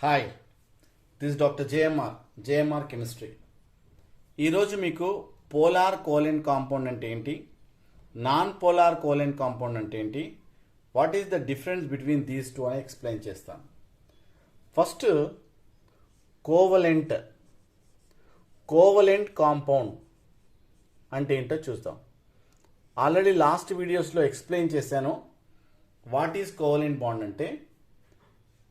Hi, this doctor JMR chemistry. ఈరోజు మీకు polar covalent compound అంటే ఏంటి, నాన్ పోలార్ కోవలెంట్ కాంపౌండ్ అంటే ఏంటి, what is the difference between these two అని ఎక్స్ప్లెయిన్ చేస్తాను. ఫస్ట్ కోవలెంట్ కాంపౌండ్ అంటే ఏంటో చూద్దాం. ఆల్రెడీ లాస్ట్ వీడియోస్లో ఎక్స్ప్లెయిన్ చేశాను వాట్ ఈస్ కోవలెంట్ బాండ్ అంటే.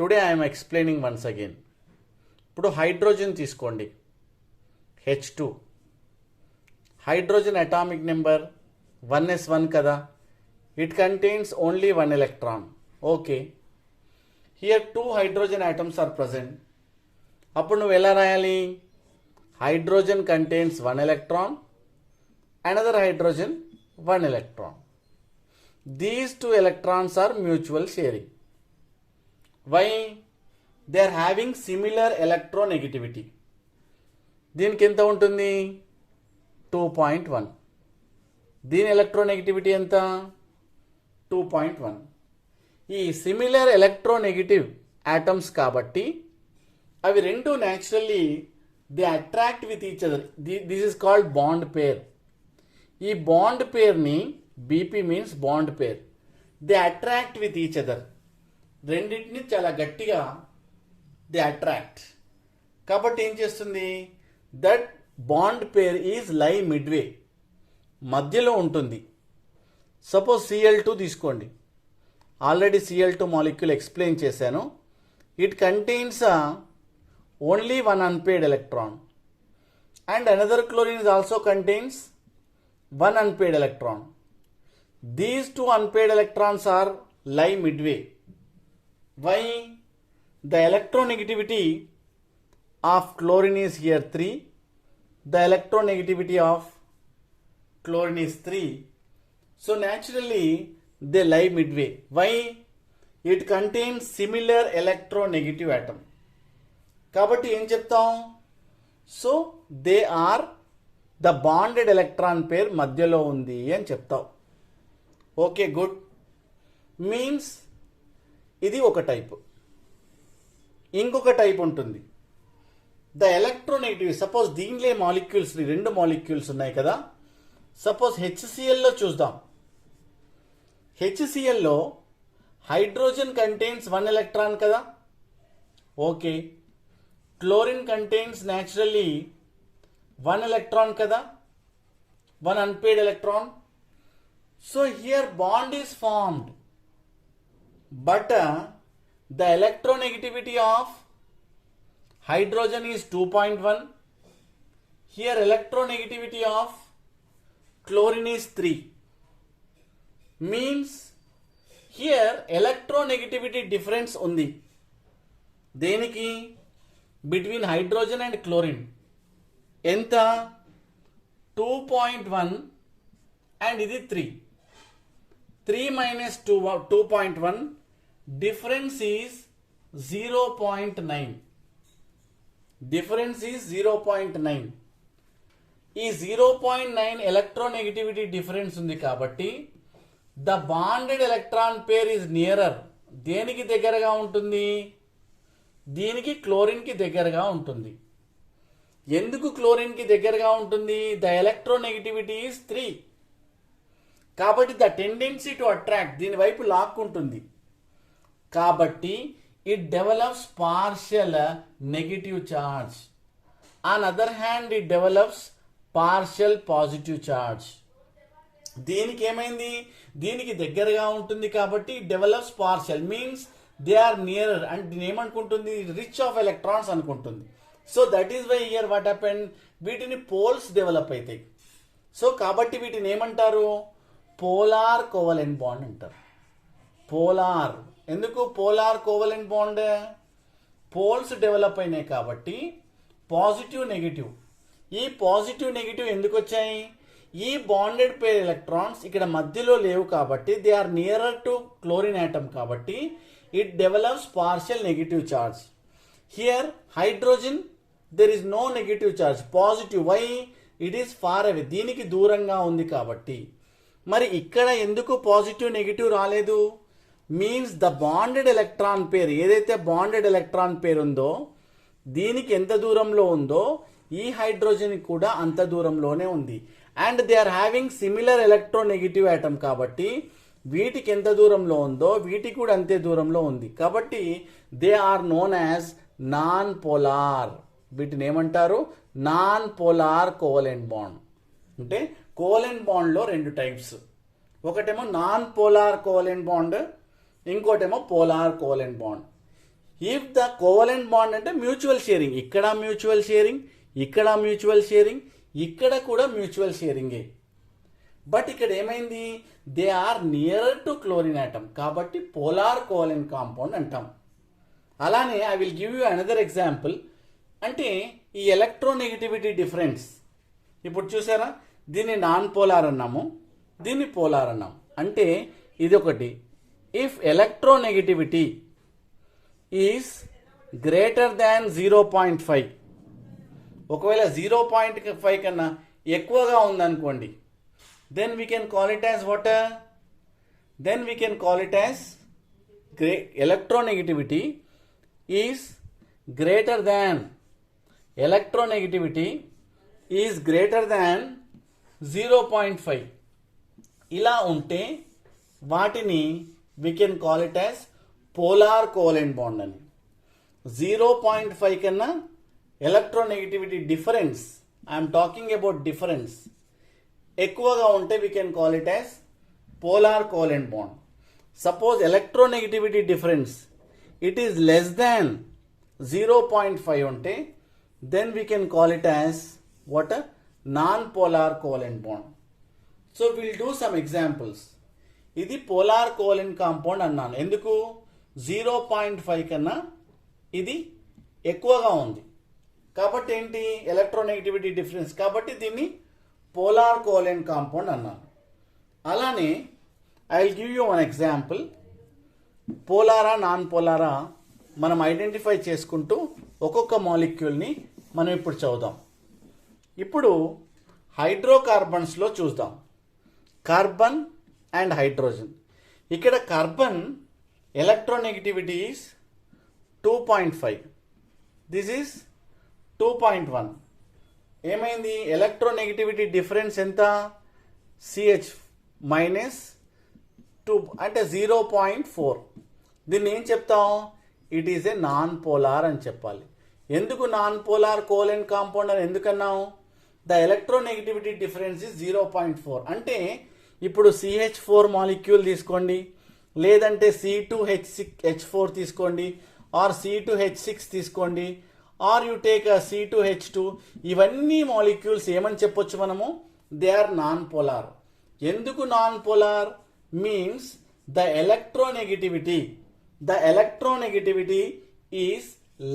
Today I'm explaining once again. ఇప్పుడు హైడ్రోజన్ తీసుకోండి, H2. Hydrogen atomic number 1s1 కదా. It contains only 1 electron. Okay, here 2 hydrogen atoms are present. అప్పుడు నువ్వు ఎలా రాయాలి? Hydrogen contains 1 electron, another hydrogen 1 electron. These 2 electrons are mutual sharing. Why? They are having similar electronegativity. దీనికి ఎంత ఉంటుంది? 2.1. దీని electronegativity ఎంత? 2.1. ఈ సిమిలర్ ఎలక్ట్రోనెగటివ్ ఆటమ్స్ కాబట్టి అవి రెండు naturally they attract with each other. This is called bond pair. ఈ బాండ్ పేర్ని BP means bond pair. They attract with each other. రెండింటిని చాలా గట్టిగా దే అట్రాక్ట్. కాబట్టి ఏం చేస్తుంది? That bond pair is lie midway, మధ్యలో ఉంటుంది. సపోజ్ Cl2 తీసుకోండి. ఆల్రెడీ Cl2 మాలిక్యూల్ ఎక్స్ప్లెయిన్ చేశాను. It contains only 1 unpaired electron and another chlorine is also contains 1 unpaired electron. These 2 unpaired electrons are lie midway. Why? The electronegativity of chlorine is here 3. The electronegativity of chlorine is 3. So naturally they lie midway. Why? It contains similar electronegative atom. కాబట్టి ఏం చెప్తాం? So they are the bonded electron pair మధ్యలో ఉంది అని చెప్తావు. Okay, good. Means ఇది ఒక type. ఇంకొక టైప్ ఉంటుంది, ద ఎలక్ట్రోనెగటివ్. సపోజ్ దీనిలో మాలిక్యూల్స్, రెండు మాలిక్యూల్స్ ఉన్నాయి కదా. సపోజ్ HClలో చూద్దాం. HClలో హైడ్రోజన్ కంటైన్స్ 1 electron కదా. Okay, chlorine contains naturally 1 electron కదా, 1 unpaired electron. So here bond is formed, but the electronegativity of hydrogen is 2.1. Here electronegativity of chlorine is 3. Means here electronegativity difference ఉంది. దేనికి? Between hydrogen and chlorine. ఎంత? 2.1 and ఇది 3. 3 minus 2.1 difference is 0.9. Difference is 0.9. ఈ 0.9 electronegativity difference ఉంది కాబట్టి the bonded electron pair is nearer. దేనికి దగ్గరగా ఉంటుంది? దీనికి క్లోరిన్కి దగ్గరగా ఉంటుంది. ఎందుకు క్లోరిన్కి దగ్గరగా ఉంటుంది? The electronegativity is 3. కాబట్టి ద టెండెన్సీ టు అట్రాక్ట్, దీని వైపు లాక్కుంటుంది. కాబట్టి it develops partial negative charge. On other hand it develops partial positive charge. దీనికి ఏమైంది? దీనికి దగ్గరగా ఉంటుంది కాబట్టి it develops partial. Means they are nearer. And దీని ఏమనుకుంటుంది? రిచ్ ఆఫ్ ఎలక్ట్రాన్స్ అనుకుంటుంది. So that is why here what happen, వీటిని పోల్స్ డెవలప్ అవుతాయి. సో కాబట్టి వీటిని ఏమంటారు? పోలార్ కోవలెంట్ బాండ్ అంటారు. పోలార్. ఎందుకు polar covalent bond? Poles develop అయినాయి కాబట్టి పాజిటివ్ నెగిటివ్. ఈ పాజిటివ్ నెగిటివ్ ఎందుకు వచ్చాయి? ఈ బాండెడ్ పేర్ ఎలక్ట్రాన్స్ ఇక్కడ మధ్యలో లేవు కాబట్టి they are nearer to chlorine atom కాబట్టి it develops partial negative charge. Here hydrogen there is no negative charge, positive. Why? It is far away, దీనికి దూరంగా ఉంది కాబట్టి. మరి ఇక్కడ ఎందుకు పాజిటివ్ నెగిటివ్ రాలేదు? Means the bonded electron pair, ఏదైతే బాండెడ్ ఎలక్ట్రాన్ పేర్ ఉందో దీనికి ఎంత దూరంలో ఉందో ఈ హైడ్రోజన్ కూడా అంత దూరంలోనే ఉంది. And they are having similar electronegative atom కాబట్టి వీటికి ఎంత దూరంలో ఉందో వీటికి కూడా అంతే దూరంలో ఉంది. కాబట్టి they are known as non polar. వీటిని ఏమంటారు? Non polar covalent bond. అంటే కోవలెంట్ బాండ్లో రెండు టైప్స్, ఒకటేమో నాన్ పోలార్ కోవలెంట్ బాండ్, ఇంకోటేమో polar covalent bond. If the covalent bond అంటే మ్యూచువల్ షేరింగ్, ఇక్కడ మ్యూచువల్ షేరింగ్, ఇక్కడ మ్యూచువల్ షేరింగ్, ఇక్కడ కూడా మ్యూచువల్ షేరింగే. బట్ ఇక్కడ ఏమైంది? They are near to chlorine atom కాబట్టి పోలార్ కోవలెంట్ కాంపౌండ్ అంటాం. అలానే I will give you another example. అంటే ఈ ఎలక్ట్రోనెగటివిటీ డిఫరెన్స్ ఇప్పుడు చూసారా, దీన్ని నాన్ పోలార్ అన్నాము, దీన్ని పోలార్ అన్నాం. అంటే ఇది ఒకటి, if electronegativity is greater than 0.5, ఒకవేళ 0.5 కన్నా ఎక్కువగా ఉందనుకోండి, then we can call it as what? Then we can call it as electronegativity is greater than 0.5. ఇలా ఉంటే వాటిని we can call it as polar covalent bond అని. 0.5 కన్నా electronegativity difference, I'm talking about difference, ఎక్కువగా ఉంటే we can call it as polar covalent bond. Suppose electronegativity difference it is less than 0.5 ఉంటే then we can call it as what? Non polar covalent bond. So will do some examples. ఇది polar covalent compound అన్నాను, ఎందుకు? 0.5 కన్నా ఇది ఎక్కువగా ఉంది కాబట్టి ఏంటి? ఎలక్ట్రోనెగటివిటీ డిఫరెన్స్ కాబట్టి దీన్ని పోలార్ కోవలెంట్ కాంపౌండ్ అన్నాను. అలానే I will give you one example. పోలారా నాన్ పోలారా మనం ఐడెంటిఫై చేసుకుంటూ ఒక్కొక్క మాలిక్యూల్ని మనం ఇప్పుడు చదువుదాం. ఇప్పుడు హైడ్రోకార్బన్స్లో చూద్దాం. Carbon and hydrogen. ఇక్కడ carbon electronegativity is 2.5, this is 2.1. ఏమైంది? ఎలక్ట్రోనెగటివిటీ డిఫరెన్స్ ఎంత? CH -2 అంటే 0.4. దీన్ని ఏం చెప్తాం? It is a non polar అని చెప్పాలి. ఎందుకు నాన్ పోలార్ కోవలెంట్ కాంపౌండ్ అని ఎందుకన్నాం? The electronegativity difference is 0.4. అంటే ఇప్పుడు CH4 మాలిక్యూల్ తీసుకోండి, లేదంటే C2H4 తీసుకోండి, ఆర్ C2H6 తీసుకోండి, ఆర్ యు టేక్ C2H2. ఇవన్నీ మాలిక్యూల్స్ ఏమని చెప్పొచ్చు మనము? They are non polar. ఎందుకు non polar? Means the electronegativity is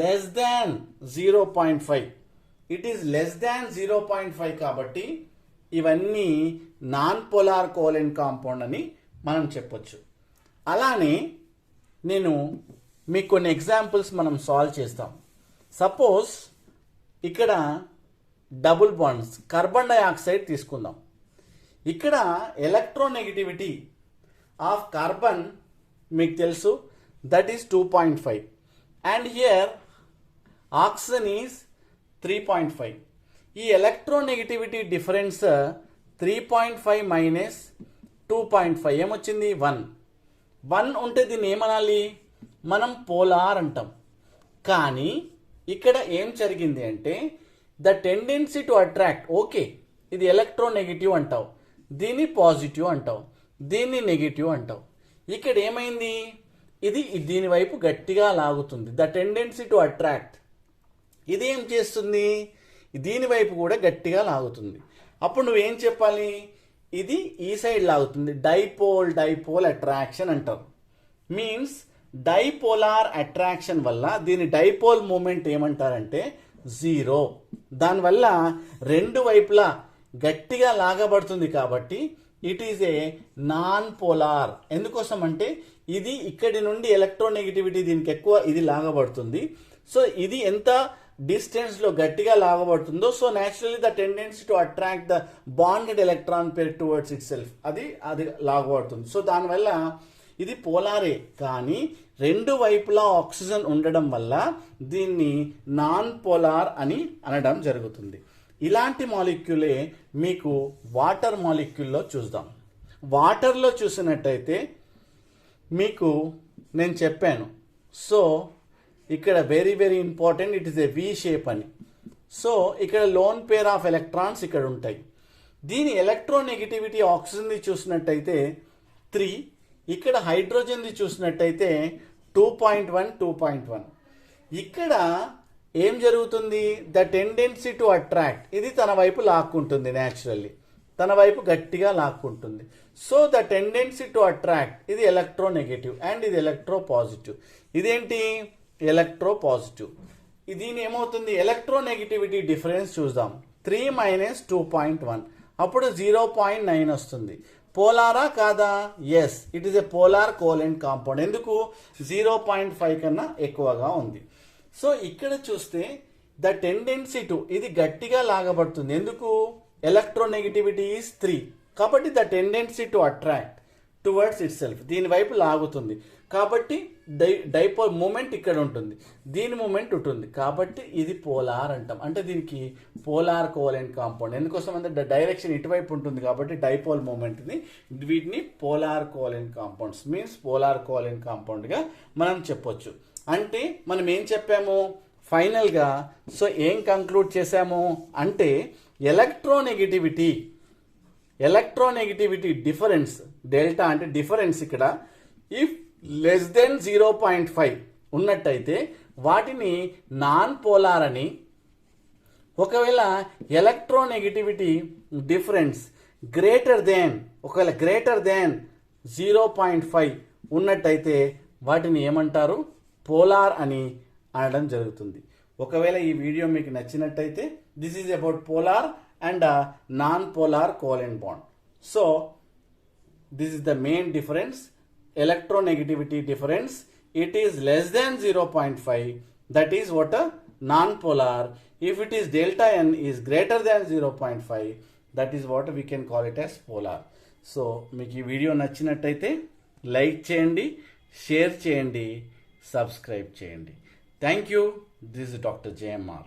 less than 0.5. It is less than 0.5 కాబట్టి ఇవన్నీ నాన్ పోలార్ కోవలెంట్ కాంపౌండ్ అని మనం చెప్పొచ్చు. అలానే నేను మీకు కొన్ని ఎగ్జాంపుల్స్ మనం సాల్వ్ చేస్తాం. సపోజ్ ఇక్కడ డబుల్ బాండ్స్ కార్బన్ డైఆక్సైడ్ తీసుకుందాం. ఇక్కడ ఎలక్ట్రోనెగటివిటీ ఆఫ్ కార్బన్ మీకు తెలుసు, that is 2.5 and here oxygen is 3.5. ఈ ఎలక్ట్రోనెగటివిటీ డిఫరెన్స్ 3.5 మైనస్ 2.5 ఏమొచ్చింది? 1 ఉంటే దీన్ని ఏమనాలి? మనం పోలార్ అంటాం. కానీ ఇక్కడ ఏం జరిగింది అంటే the tendency to attract, okay ఇది ఎలక్ట్రోనెగటివ్ అంటావు, దీన్ని పాజిటివ్ అంటావు, దీన్ని నెగిటివ్ అంటావు. ఇక్కడ ఏమైంది? ఇది దీని వైపు గట్టిగా లాగుతుంది, ద టెండెన్సీ టు అట్రాక్ట్. ఇది ఏం చేస్తుంది? దీని వైపు కూడా గట్టిగా లాగుతుంది. అప్పుడు నువ్వేం చెప్పాలి? ఇది ఈ సైడ్ లాగుతుంది, డైపోల్ అట్రాక్షన్ అంటారు. మీన్స్ డైపోలార్ అట్రాక్షన్ వల్ల దీని డైపోల్ మూమెంట్ ఏమంటారంటే 0. దానివల్ల రెండు వైపులా గట్టిగా లాగబడుతుంది కాబట్టి it is a non polar. ఎందుకోసం అంటే ఇది ఇక్కడి నుండి ఎలక్ట్రోనెగటివిటీ దీనికి ఎక్కువ, ఇది లాగబడుతుంది. సో ఇది ఎంత డిస్టెన్స్ లో గట్టిగా లాగబడుతుందో, so naturally the tendency to attract the bonded electron pair towards itself, అది లాగబడుతుంది. సో దానివల్ల ఇది పోలారే, కానీ రెండు వైపులా ఆక్సిజన్ ఉండడం వల్ల దీన్ని నాన్ పోలార్ అని అనడం జరుగుతుంది. ఇలాంటి మాలిక్యూలే మీకు వాటర్ మాలిక్యూల్లో చూద్దాం. వాటర్లో చూసినట్టయితే మీకు నేను చెప్పాను, సో ఇక్కడ very important, it is A V shape అని. సో ఇక్కడ లోన్ పేర్ ఆఫ్ ఎలక్ట్రాన్స్ ఇక్కడ ఉంటాయి. దీని ఎలక్ట్రోనెగటివిటీ ఆక్సిజన్ది చూసినట్టయితే 3, ఇక్కడ హైడ్రోజన్ది చూసినట్టయితే 2.1 2.1. ఇక్కడ ఏం జరుగుతుంది, ద టెండెన్సీ టు అట్రాక్ట్, ఇది తన వైపు లాక్కుంటుంది, న్యాచురల్లీ తన వైపు గట్టిగా లాక్కుంటుంది. So the tendency to attract, ఇది ఎలక్ట్రోనెగటివ్ అండ్ ఇది ఎలక్ట్రో పాజిటివ్. ఇదేంటి, ఎలక్ట్రో పాజిటివ్. దీని ఏమవుతుంది, ఎలక్ట్రోనెగటివిటీ డిఫరెన్స్ చూద్దాం. 3 - 2.1, అప్పుడు 0.9 వస్తుంది. పోలారా కాదా? Yes, it is a polar covalent compound. ఎందుకు, 0.5 కన్నా ఎక్కువగా ఉంది. సో ఇక్కడ చూస్తే ద టెండెన్సీ టు, ఇది గట్టిగా లాగబడుతుంది. ఎందుకు, ఎలక్ట్రోనెగటివిటీ ఈజ్ 3, కాబట్టి the tendency to attract towards it self, దీని వైపు లాగుతుంది. కాబట్టి డైపోల్ మూమెంట్ ఇక్కడ ఉంటుంది, దీని మూమెంట్ ఉంటుంది, కాబట్టి ఇది పోలార్ అంటాం. అంటే దీనికి పోలార్ కోవలెంట్ కాంపౌండ్. ఎందుకోసం అంటే డైరెక్షన్ ఇటువైపు ఉంటుంది కాబట్టి డైపోల్ మూమెంట్ని, వీటిని polar covalent compounds means polar covalent కాంపౌండ్గా మనం చెప్పొచ్చు. అంటే మనం ఏం చెప్పాము ఫైనల్గా, సో ఏం కంక్లూడ్ చేసాము అంటే ఎలక్ట్రోనెగటివిటీ డిఫరెన్స్, డెల్టా అంటే డిఫరెన్స్ ఇక్కడ, ఇఫ్ లెస్ దెన్ 0.5 ఉన్నట్టయితే వాటిని నాన్ పోలార్ అని, ఒకవేళ ఎలక్ట్రోనెగటివిటీ డిఫరెన్స్ గ్రేటర్ దెన్ 0.5 ఉన్నట్టయితే వాటిని ఏమంటారు, పోలార్ అని అనడం జరుగుతుంది. ఒకవేళ ఈ వీడియో మీకు నచ్చినట్టయితే, this is about polar and non polar covalent bond. So this is the main difference, electronegativity difference. It is less than 0.5, that is what a non-polar. If it is delta n is greater than 0.5, that is what we can call it as polar. So మీకు ఈ video నచ్చినట్టయితే like చేయండి, share చేయండి, subscribe చేయండి. Thank you. This is doctor JMR.